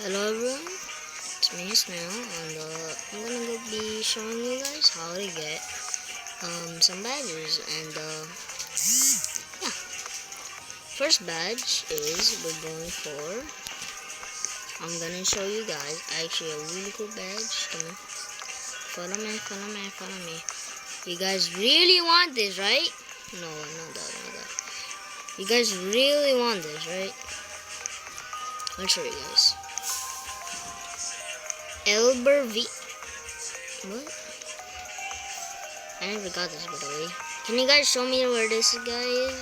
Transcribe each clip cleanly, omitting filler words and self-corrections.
Hello everyone, it's me Snail, and I'm gonna be showing you guys how to get some badges. And yeah, first badge is I'm gonna show you guys actually a really cool badge. Come on, follow me. You guys really want this, right? No, not that. You guys really want this, right? I'll show you guys. Elberr what? I never got this, by the way. Can you guys show me where this guy is?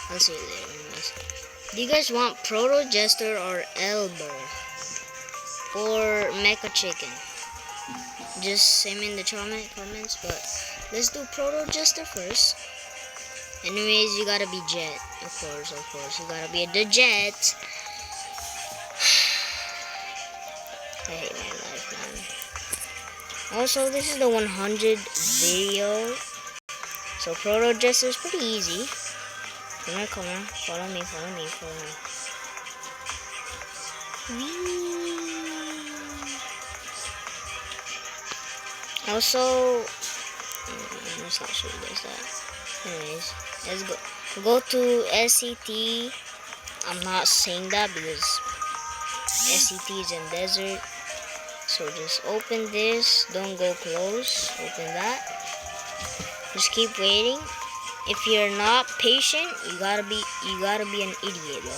I'll see you there. Anyways. Do you guys want Proto Jester or Elberr? Or Mecha Chicken? Just say me in the comments, but let's do Proto Jester first. Anyways, you gotta be Jet. Of course. You gotta be the Jet. I hate my life, man. Also, this is the 100 video. So, Proto Jester is pretty easy. Come on. Follow me. Also, let's not show you guys that. Anyways, let's go to SCT. I'm not saying that because SCT is in desert. So just open this, don't go close, open that. Just keep waiting. If you're not patient, you gotta be an idiot, bro.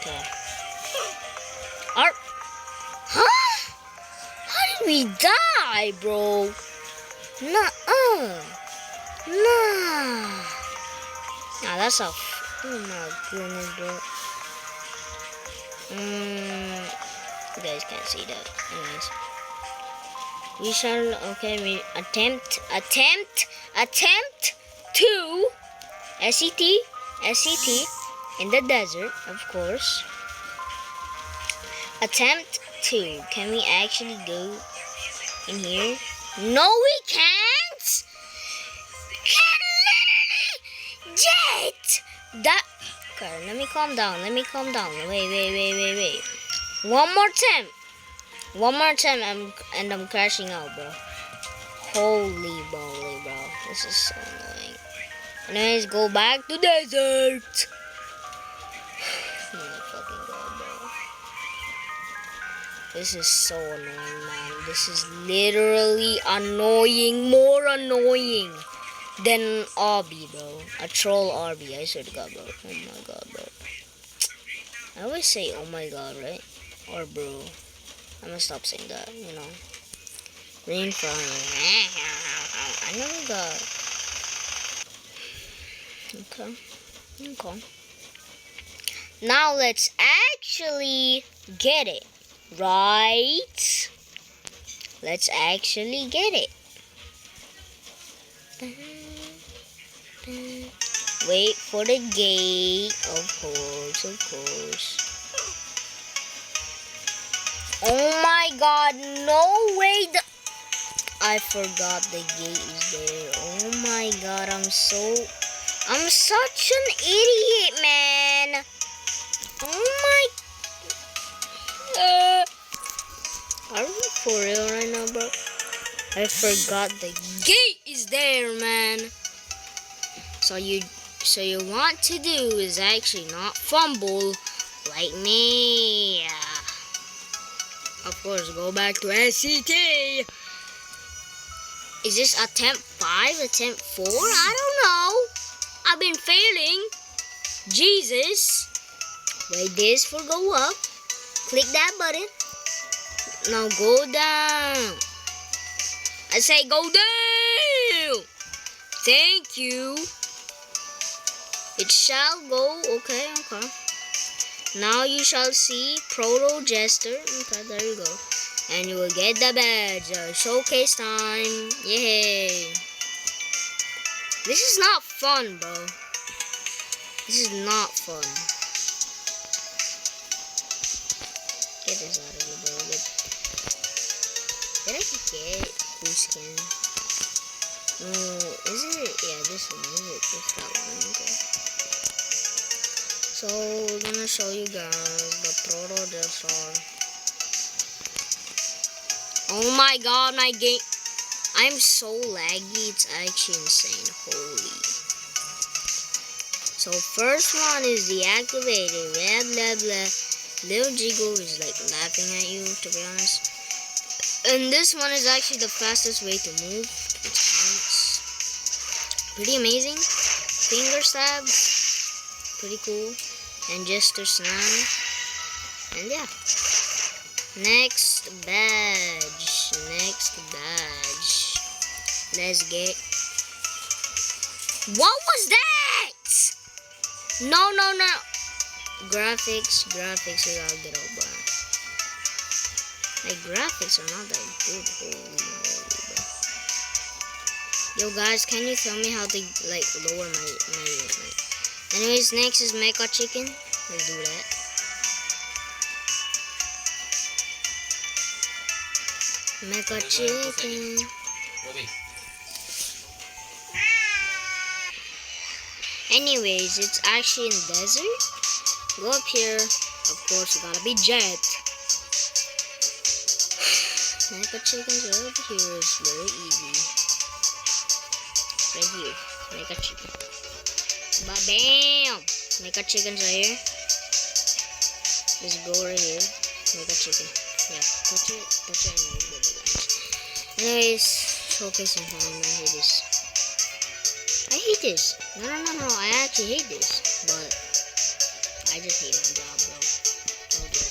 Okay. Huh? How did we die, bro? Nah, that's a oh my goodness, bro. You guys can't see that. Anyways, we shall we attempt to SCT in the desert, of course. Attempt to. Can we actually go in here? No, we can't. Can literally jet that. Okay, let me calm down. Wait. One more time, and I'm crashing out, bro. Holy moly, bro. This is so annoying. Anyways, go back to desert. Oh my fucking god, bro. This is so annoying, man. This is literally annoying. More annoying than Obby, bro. A troll Obby, I swear to god, bro. Oh my god, bro. I always say oh my god, right? Or bro. I'm gonna stop saying that, you know. Green fire. I never got. Okay. Now let's actually get it. Right? Let's actually get it. Wait for the gate. Of course. Oh my god, no way. I forgot the gate is there. Oh my god, I'm such an idiot, man. Oh my. Are we for real right now, bro? I forgot the gate is there, man. So you want to do is actually not fumble like me. Of course, go back to SCT. Is this attempt 5, attempt 4? I don't know. I've been failing. Jesus. Wait this for go up. Click that button. Now go down. I say go down. Thank you. It shall go. Okay. Now you shall see Proto Jester. Okay, there you go. And you will get the badge. Showcase time. Yay. This is not fun, bro. This is not fun. Get this out of here, bro. Did I get cool skin? No, is it? Yeah, this one. Is it? It's that one. Okay. So we're gonna show you guys the proto dinosaur. Oh my god, my game! I'm so laggy, it's actually insane. Holy. So first one is deactivated. Blah blah blah. Little Jigo is like laughing at you, to be honest. And this one is actually the fastest way to move. It counts. Pretty amazing. Finger stab. Pretty cool. And gesture slam. And yeah. Next badge. Next badge. Let's get. What was that? No. Graphics is all good, bro. Like, graphics are not that good. Holy moly, bro. Yo, guys, can you tell me how to, like, lower my Anyways, next is Mecha Chicken. Let's do that. Mecha Chicken. Anyways, it's actually in the desert. Go up here. Of course, you gotta be jet. Mecha chickens are over here. It's very easy. Right here. Mecha chicken. Ba-bam! Mecha chickens are here. Let's go right here. Mecha chicken. Yeah, touch it, and you'll go to that. Anyways, showcasing time. I hate this. No. I actually hate this. But I just hate my job, bro. Okay.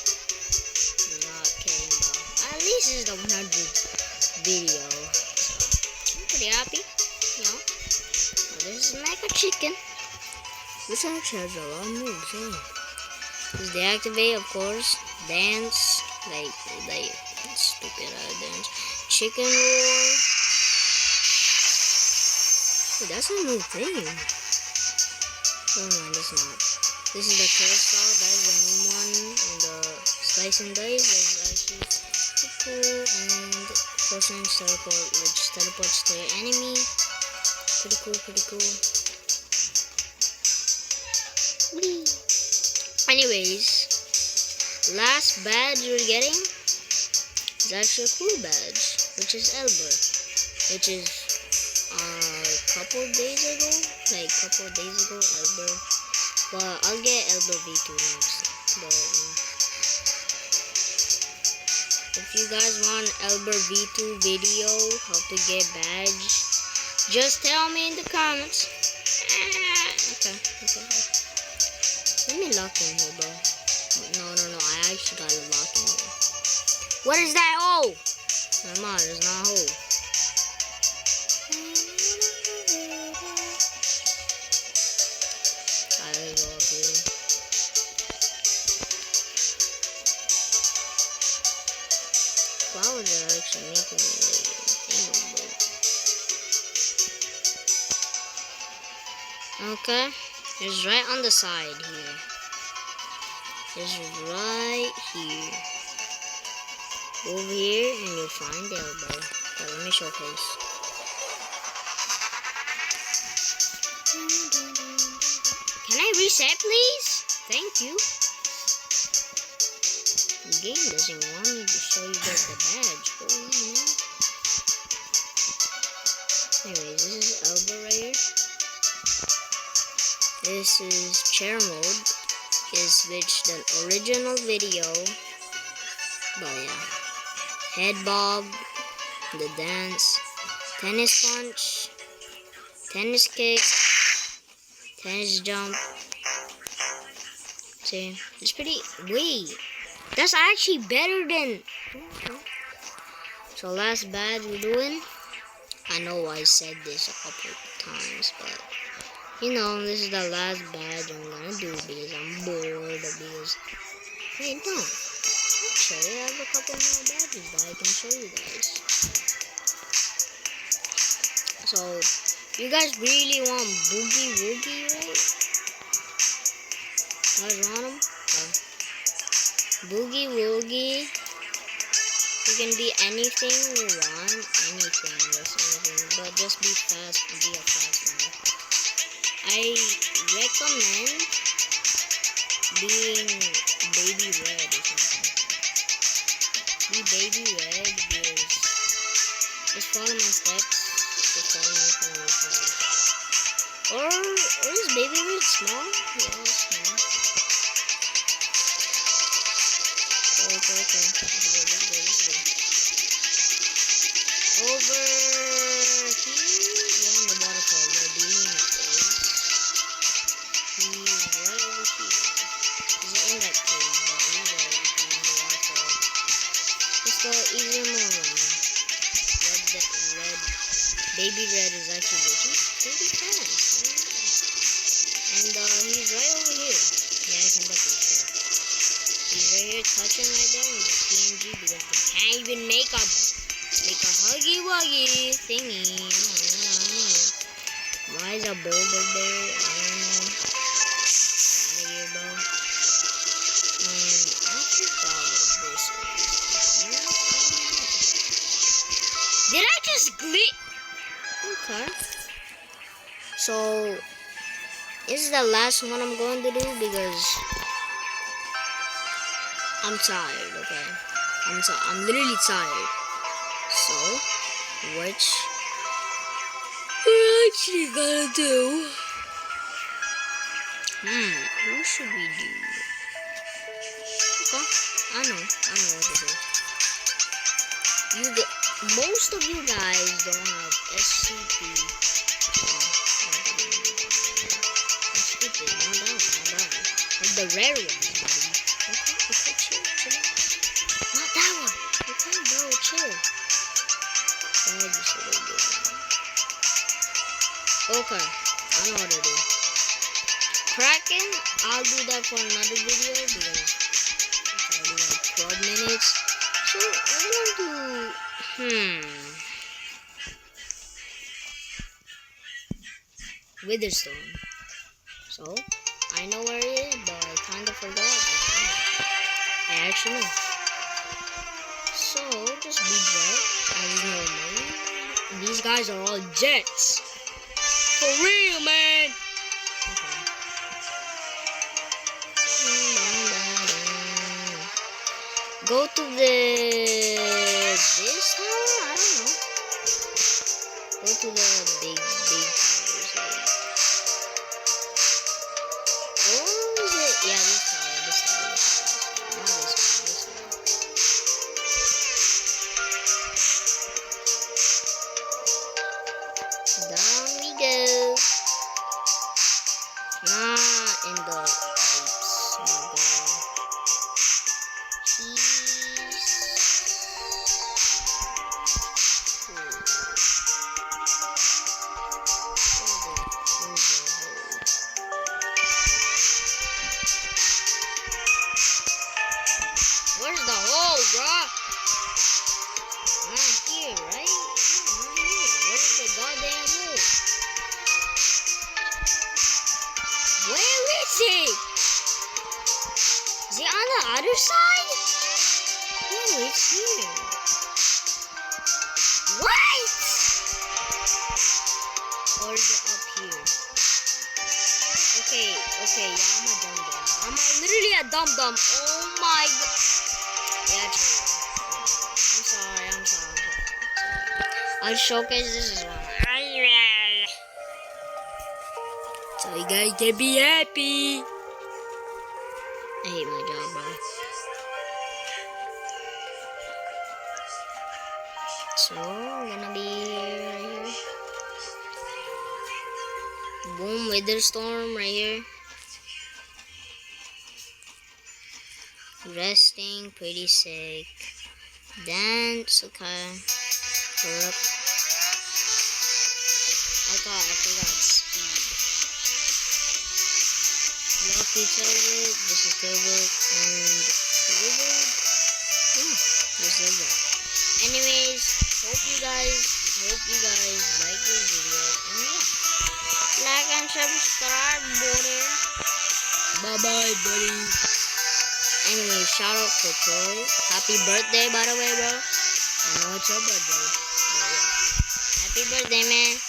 I'm not kidding, bro. At least this is the 100th video. So, I'm pretty happy, you know. Well, this is Mecha Chicken. This actually has a lot of moves, yeah. This deactivate, of course. Dance. Like stupid dance. Chicken roar. Wait, that's a new thing. Never mind, it's not. This is the carousel, that is the new one, and the slice and dice is actually cool, and person teleport, which teleports to your enemy. Pretty cool. Whee! Anyways, last badge we're getting is actually a cool badge, which is Elberr, which is couple days ago, Elberr. But I'll get Elberr V2 next. But if you guys want Elberr V2 video, how to get badge, just tell me in the comments. Okay. Let me lock in here, bro. No. I actually got it locked in here. What is that hole? Never mind, it's not a hole. Flowers are actually making it okay, it's right on the side here. It's right here. Over here and you'll find Elberr. Okay, let me showcase. Can I reset, please? Thank you. The game doesn't want me to show you guys the badge. Holy man. Anyways, this is Elberr right here. This is chair mode. Is which the original video. But yeah. Head bob. The dance. Tennis punch. Tennis kick. Tennis jump. See, it's pretty. Wait. That's actually better than. So last badge we're doing. I know I said this a couple of times, but you know this is the last badge I'm gonna do because I'm bored. Because wait, no. Actually, I have a couple more badges that I can show you guys. So you guys really want Boogy Woogy, right? You guys want them? Boogy Woogy. You can be anything you want. Anything. But just be fast and be a fast one. I recommend being baby red or something. Be baby red because just follow my steps. Just follow me. Or is baby red small? Yeah, it's small. Okay. Let's go. Over here, yeah, in the waterfall where Beanie is. He's right over here. He's in that cave, but he's right over here in the waterfall. Let's go even more run. Baby red is actually pretty fast. And he's right over here. Yeah, I can definitely see it. He's right here touching right there with the PNG because they can't even make a huggy wuggy thingy. I don't know. Why is a boulder there? I don't know. Get out of here, bro. I forgot what this is. Did I just glitch? Okay. So this is the last one I'm going to do because I'm tired, okay? I'm literally tired. So, which we're actually gonna do? Who should we do? Okay, I know what to do. Most of you guys don't have SCP. That's stupid, not bad. Like the rare ones, buddy. Okay, chill. Not that one. Okay, bro, chill. Okay, I know what to do. Kraken, I'll do that for another video because it's already like 12 minutes. So I'm gonna do Witherstorm. So I know where it is, but I kinda forgot. I actually know. So just be jet as normal. These guys are all jets. For real, man. Okay. Go to this tower? I don't know. Go to the big towers. Or is it? Yeah, this tower. Not this one. Down we go. Not in the pipes. Oh my god. Where's the hole, bruh? Not here, right? Yeah, not here. Where's the goddamn hole? Where is it? Is it on the other side? No, it's here. What? Or is it up here? Okay, yeah, I'm a dum-dum. I'm literally a dum-dum. Oh my god. Yeah, true. I'm sorry. I'll showcase this as well. So you guys can be happy. I hate my job, bro. So I'm gonna be right here. Boom, Witherstorm right here. Resting, pretty sick. Dance, okay. Corrupt. I forgot speed. Lucky Tilbert, this is Tilbert, and Tilbert. Yeah, just like that. Anyways, hope you guys like this video, and yeah. Like and subscribe, buddy. Bye-bye, buddy. Anyway, shout out to Troy. Happy birthday, by the way, bro. I know it's your birthday. But yeah. Happy birthday, man.